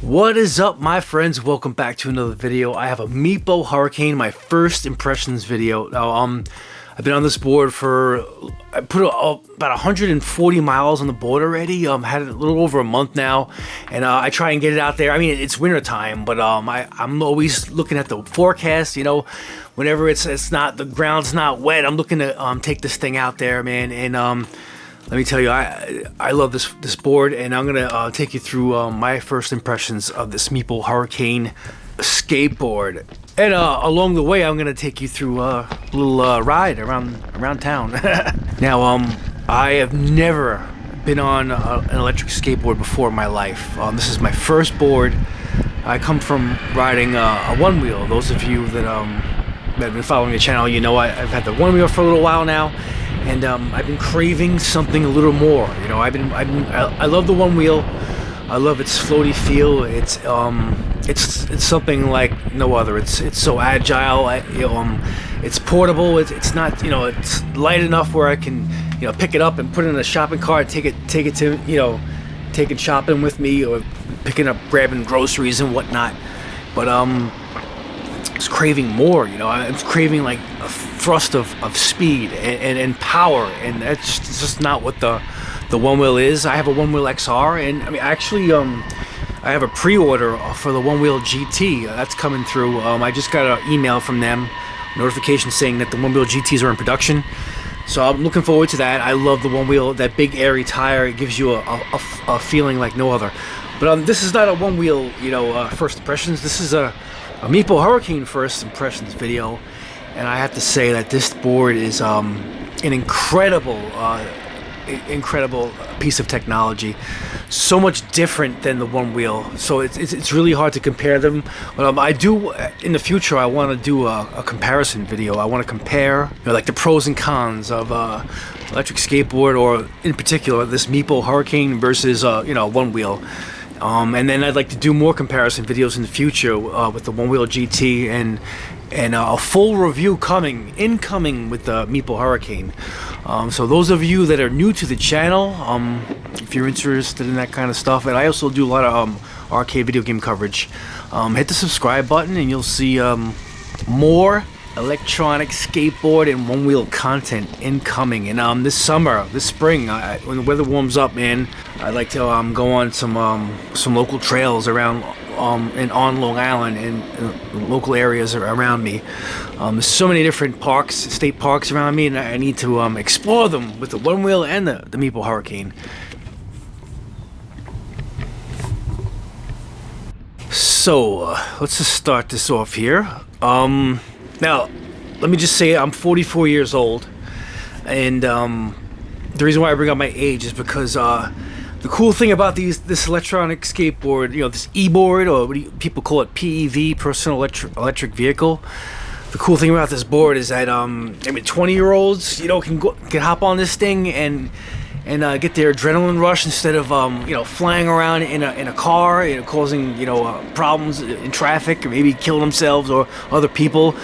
What is up, my friends? Welcome back to another video. I have a Meepo Hurricane, my first impressions video. Now, I've been on this board for, I put about 140 miles on the board already. Had it a little over a month now, and I try and get it out there. I mean, it's winter time, but I'm always looking at the forecast. You know, whenever it's not, the ground's not wet, I'm looking to take this thing out there, man. And let me tell you, I love this board, and I'm gonna take you through my first impressions of this Meepo Hurricane skateboard. And along the way, I'm gonna take you through a little ride around town. Now, I have never been on an electric skateboard before in my life. This is my first board. I come from riding a one wheel. Those of you that have been following the channel, you know I've had the one wheel for a little while now. And I've been craving something a little more. You know, I love the one wheel. I love its floaty feel. It's something like no other. It's so agile. It's portable. It's not, you know, it's light enough where I can, you know, pick it up and put it in a shopping cart, take it to, you know, taking shopping with me, or grabbing groceries and whatnot. But it's craving more, you know. I'm craving like a thrust of speed and power, and that's just not what the one wheel is. I have a one wheel XR, and I mean, actually, I have a pre-order for the one wheel GT that's coming through. I just got an email from them, notification saying that the one wheel GTs are in production, so I'm looking forward to that. I love the one wheel, that big airy tire. It gives you a feeling like no other. But this is not a one wheel, you know, first impressions. This is a Meepo Hurricane first impressions video, and I have to say that this board is an incredible piece of technology. So much different than the one wheel, so it's really hard to compare them. But I do, in the future, I want to do a comparison video. I want to compare, you know, like the pros and cons of electric skateboard, or in particular this Meepo Hurricane versus you know, one wheel. And then I'd like to do more comparison videos in the future with the one wheel GT, and a full review incoming with the Meepo Hurricane. So those of you that are new to the channel, if you're interested in that kind of stuff, and I also do a lot of arcade video game coverage, hit the subscribe button and you'll see more electronic skateboard and one wheel content incoming. And this spring, when the weather warms up, man, I'd like to go on some local trails around and on Long Island and local areas around me. There's so many different parks, state parks around me, and I need to explore them with the one wheel and the Meepo Hurricane. So let's just start this off here. Now, let me just say I'm 44 years old, and the reason why I bring up my age is because the cool thing about this electronic skateboard, you know, this e-board, or what people call it, PEV, personal electric vehicle. The cool thing about this board is that I mean, 20-year-olds, you know, can hop on this thing and get their adrenaline rush instead of you know, flying around in a car, you know, causing, you know, problems in traffic, or maybe killing themselves or other people.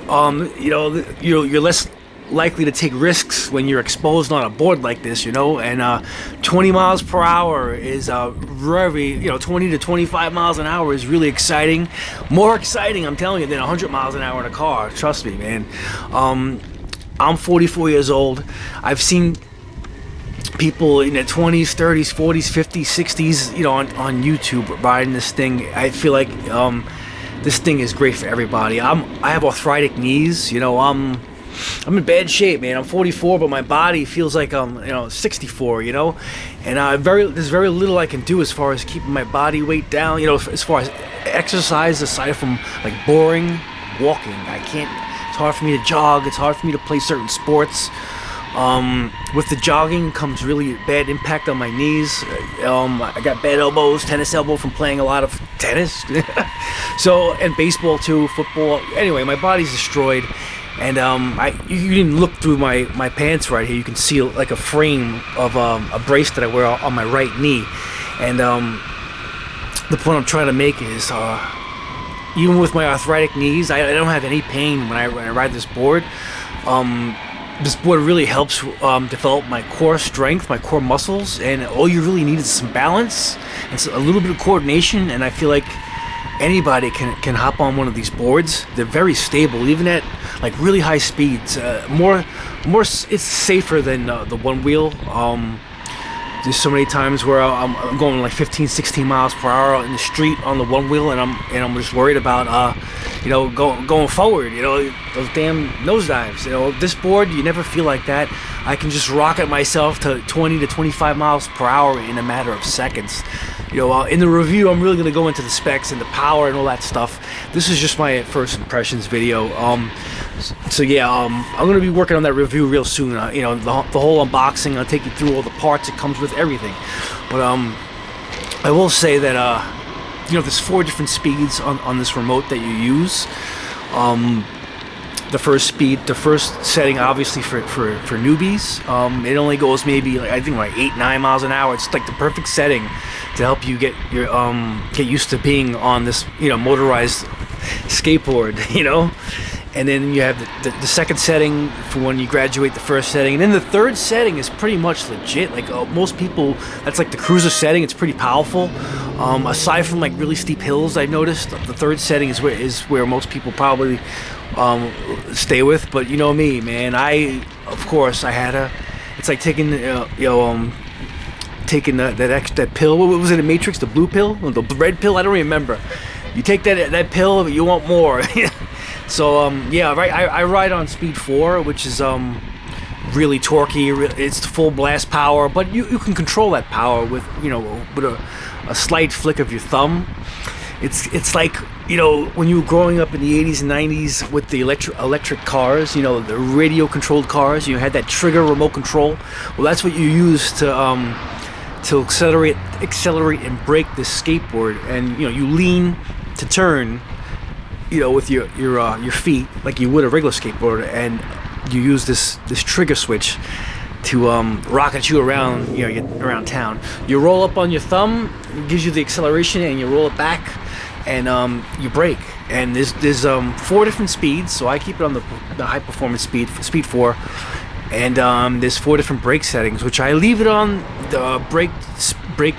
You know, you're less likely to take risks when you're exposed on a board like this, you know. And 20 miles per hour is very, you know, 20 to 25 miles an hour is really exciting. More exciting, I'm telling you, than 100 miles an hour in a car. Trust me, man. I'm 44 years old. I've seen people in their 20s, 30s, 40s, 50s, 60s, you know, on YouTube riding this thing. I feel like this thing is great for everybody. I have arthritic knees, you know. I'm in bad shape, man. I'm 44, but my body feels like I'm, you know, 64, you know. And there's very little I can do as far as keeping my body weight down, you know, as far as exercise, aside from like boring walking. I can't. It's hard for me to jog. It's hard for me to play certain sports. With the jogging comes really bad impact on my knees. I got bad elbows, tennis elbow from playing a lot of tennis. So, and baseball too, football. Anyway, my body's destroyed. And you can look through my pants right here. You can see like a frame of a brace that I wear on my right knee. And the point I'm trying to make is, even with my arthritic knees, I don't have any pain when I ride this board. this board really helps develop my core strength, my core muscles, and all you really need is some balance and a little bit of coordination. And I feel like anybody can hop on one of these boards. They're very stable, even at like really high speeds. It's safer than the one wheel. There's so many times where I'm going like 15, 16 miles per hour in the street on the one wheel, and I'm just worried about going forward. Those damn nosedives. This board, you never feel like that. I can just rocket myself to 20 to 25 miles per hour in a matter of seconds. In the review, I'm really gonna go into the specs and the power and all that stuff. This is just my first impressions video. So yeah, I'm gonna be working on that review real soon. The whole unboxing. I'll take you through all the parts it comes with, everything. But I will say that there's 4 different speeds on this remote that you use. The first setting, obviously for newbies. It only goes maybe I think 8-9 miles an hour. It's like the perfect setting to help you get used to being on this motorized skateboard. And then you have the second setting for when you graduate the first setting, and then the third setting is pretty much legit. Like most people, that's like the cruiser setting. It's pretty powerful. Aside from like really steep hills, I've noticed the third setting is where most people probably stay with. But you know me, man. Of course I had it's like taking taking that pill. What was it in Matrix? The blue pill, or the red pill? I don't remember. You take that pill, but you want more. So yeah, right. I ride on speed 4, which is really torquey. It's full blast power, but you can control that power with a slight flick of your thumb. It's like when you were growing up in the 80s and 90s with the electric cars, the radio controlled cars. You had that trigger remote control. Well, that's what you use to accelerate and brake this skateboard, and you lean to turn. With your feet like you would a regular skateboarder, and you use this trigger switch to rocket you around around town. You roll up on your thumb, it gives you the acceleration, and you roll it back, and you brake. And there's 4 different speeds, so I keep it on the high performance speed 4. And there's 4 different brake settings, which I leave it on the brake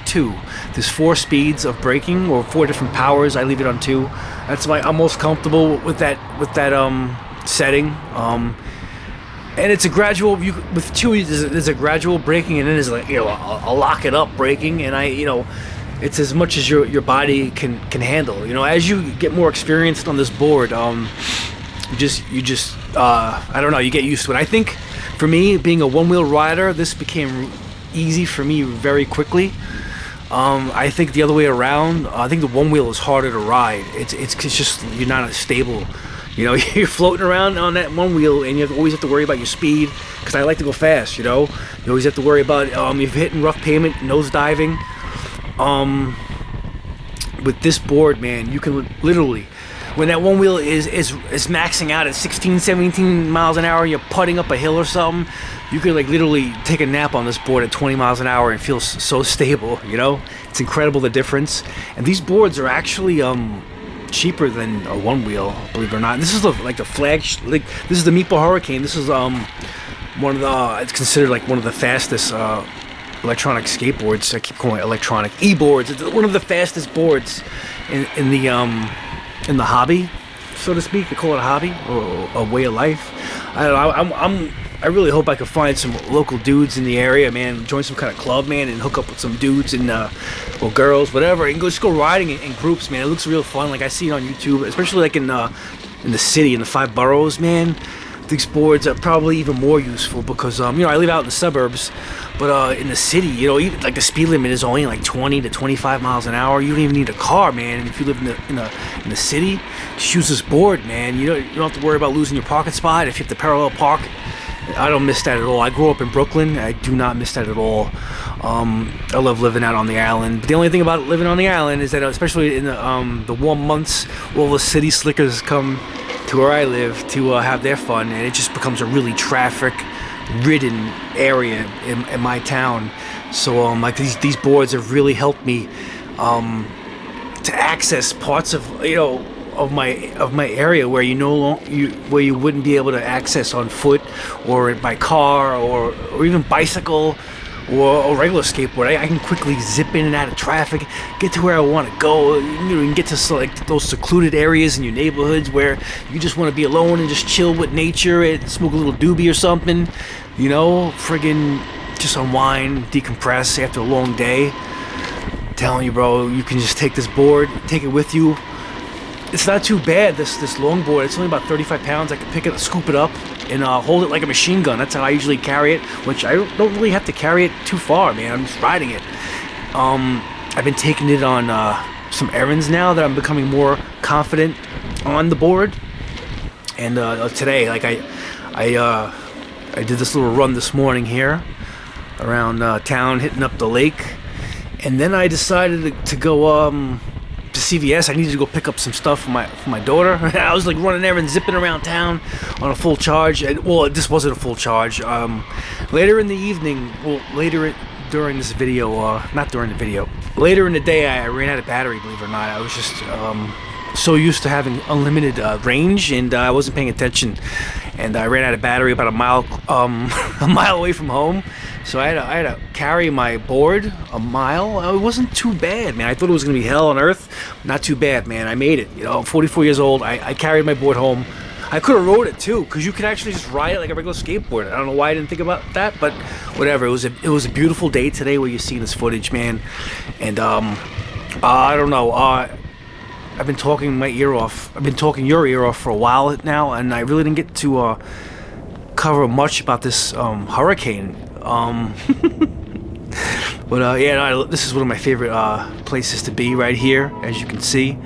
2. There's 4 speeds of braking, or 4 different powers. I leave it on 2. That's why I'm most comfortable with that setting. And it's a gradual. With 2, there's a gradual braking, and then there's like a lock it up braking, and it's as much as your body can handle. As you get more experienced on this board, you just I don't know, you get used to it. I think for me, being a one-wheel rider, this became easy for me very quickly. I think the other way around. I think the one wheel is harder to ride. It's just you're not as stable. You're floating around on that one wheel, and you always have to worry about your speed. Because I like to go fast. You always have to worry about if you're hitting rough pavement, nose diving. With this board, man, you can literally, when that one wheel is maxing out at 16, 17 miles an hour, and you're putting up a hill or something, you can like literally take a nap on this board at 20 miles an hour and feel so stable. It's incredible, the difference. And these boards are actually cheaper than a one wheel, believe it or not. This is the flagship. This is the Meepo Hurricane. This is one of the, it's considered like one of the fastest electronic skateboards. I keep calling it electronic e-boards. It's one of the fastest boards in the hobby, so to speak. They call it a hobby or a way of life. I don't know. I really hope I can find some local dudes in the area, man. Join some kind of club, man, and hook up with some dudes and or girls, whatever, and just go riding in groups, man. It looks real fun. Like I see it on YouTube, especially like in the city, in the 5 boroughs, man. These boards are probably even more useful because I live out in the suburbs, but in the city, even like the speed limit is only like 20 to 25 miles an hour. You don't even need a car, man. And if you live in the city, just use this board, man. You don't have to worry about losing your parking spot if you have to parallel park. I don't miss that at all. I grew up in Brooklyn. I do not miss that at all. I love living out on the island. But the only thing about living on the island is that, especially in the warm months, all the city slickers come to where I live to have their fun, and it just becomes a really traffic-ridden area in my town. So like these boards have really helped me to access parts of my area where where you wouldn't be able to access on foot or by car or even bicycle or a regular skateboard. I can quickly zip in and out of traffic, get to where I want to go. You can get to like those secluded areas in your neighborhoods where you just want to be alone and just chill with nature and smoke a little doobie or something. You know, friggin' just unwind, decompress after a long day. I'm telling you, bro, you can just take this board, take it with you. It's not too bad, this longboard. It's only about 35 pounds. I can pick it, scoop it up, and hold it like a machine gun. That's how I usually carry it, which I don't really have to carry it too far, man. I'm just riding it. I've been taking it on some errands now that I'm becoming more confident on the board. And today, like I did this little run this morning here around town, hitting up the lake, and then I decided to go to CVS. I needed to go pick up some stuff for my daughter. I was like running there and zipping around town on a full charge. And, well, this wasn't a full charge. Later in the evening, during this video, not during the video, later in the day, I ran out of battery. Believe it or not, I was just so used to having unlimited range, and I wasn't paying attention, and I ran out of battery about a mile away from home. So I had to carry my board a mile. It wasn't too bad, man. I thought it was gonna be hell on earth. Not too bad, man. I made it. You know, I'm 44 years old. I carried my board home. I could have rode it too, because you could actually just ride it like a regular skateboard. I don't know why I didn't think about that, but whatever. It was a beautiful day today where you're seeing this footage, man. And I don't know. I've been talking my ear off. I've been talking your ear off for a while now, and I really didn't get to cover much about this hurricane. But yeah, no, this is one of my favorite places to be right here, as you can see.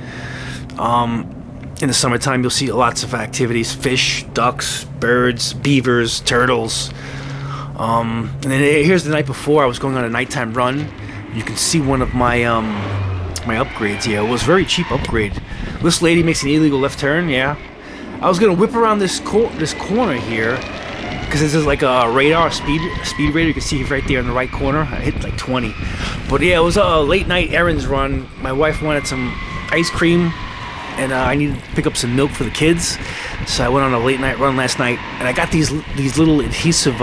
In the summertime, you'll see lots of activities: fish, ducks, birds, beavers, turtles. And then here's the night before. I was going on a nighttime run. You can see one of my my upgrades here. It was a very cheap upgrade. This lady makes an illegal left turn. Yeah, I was gonna whip around this corner here, because this is like a radar speed radar. You can see it right there in the right corner. I hit like 20. But yeah, it was a late night errands run. My wife wanted some ice cream, and I needed to pick up some milk for the kids. So I went on a late night run last night, and I got these little adhesive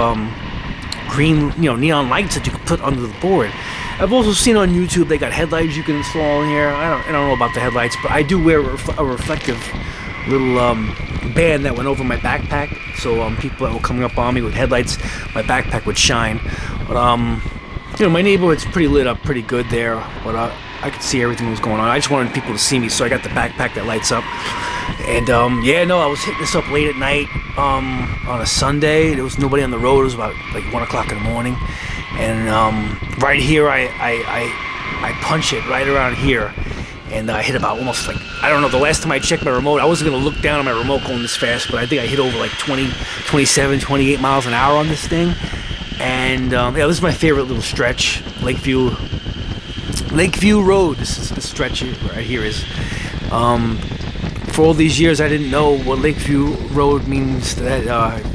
green, neon lights that you can put under the board. I've also seen on YouTube they got headlights you can install in here. I don't know about the headlights, but I do wear a reflective little band that went over my backpack, so people that were coming up on me with headlights, my backpack would shine. But my neighborhood's pretty lit up, pretty good there. But I could see everything that was going on. I just wanted people to see me, so I got the backpack that lights up. And yeah, no, I was hitting this up late at night on a Sunday. There was nobody on the road. It was about like 1 o'clock in the morning, and right here I punch it right around here. And I hit about almost like, I don't know, the last time I checked my remote, I wasn't going to look down at my remote going this fast, but I think I hit over like 20, 27, 28 miles an hour on this thing. And yeah, this is my favorite little stretch, Lakeview Road. This stretch right here is. For all these years, I didn't know what Lakeview Road means. That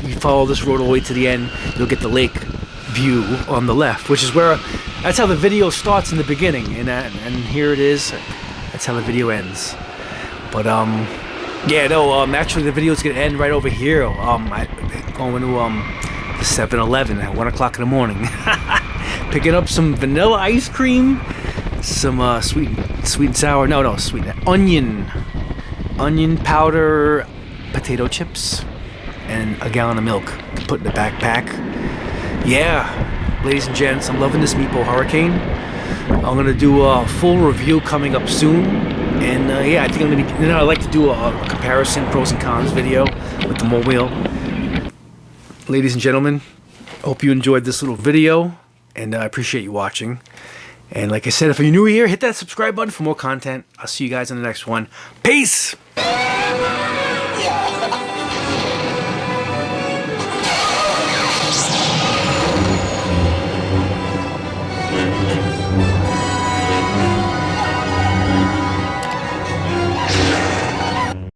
you follow this road all the way to the end, you'll get the lake view on the left, which is where, that's how the video starts in the beginning, and here it is. That's how the video ends. But yeah, no, actually the video's gonna end right over here. I'm going to 7-Eleven at 1 o'clock in the morning, picking up some vanilla ice cream, some sweet and sour, sweet onion powder, potato chips, and a gallon of milk to put in the backpack. Yeah, ladies and gents, I'm loving this Meepo Hurricane. I'm gonna do a full review coming up soon, and yeah, I think I'm gonna. I'd like to do a comparison, pros and cons video with the mobile. Ladies and gentlemen, hope you enjoyed this little video, and I appreciate you watching. And like I said, if you're new here, hit that subscribe button for more content. I'll see you guys in the next one. Peace. Yeah.